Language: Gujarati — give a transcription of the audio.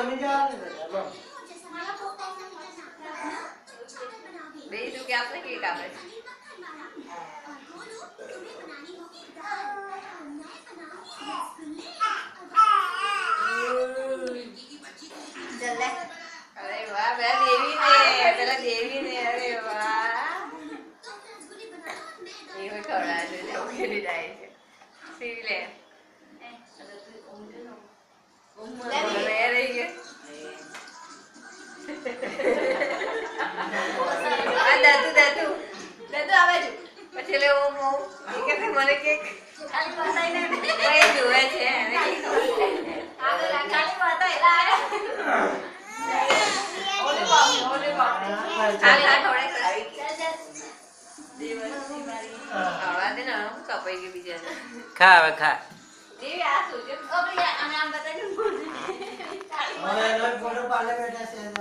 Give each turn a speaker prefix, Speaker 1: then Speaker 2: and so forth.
Speaker 1: જમી જવાનું ને લો
Speaker 2: બે તું કે આપણે કેક આપે ચલ લે અરે વાહ બે દેવી ને પેલા દેવી ને અરે વાહ એવું ખવડા છે જો કેલી જાય છે સીવી લે લે રહી ગયો આ દાદુ આવે છે પછી લે ઓમ ઓમ કે મને કેક ખાલી બતાઈને ભાઈ જોવે છે એને આગળ ખાલી બતાઈ ઓલે બાપ ખાલી આ થોડે દેવસી મારી આવા દે ના કપાઈ ગઈ બીજા
Speaker 3: ખા હવે ખા
Speaker 2: દેવી આ શું છે અબે આમ બતાઈ
Speaker 1: હવે ફોટો પાલે બેઠા છે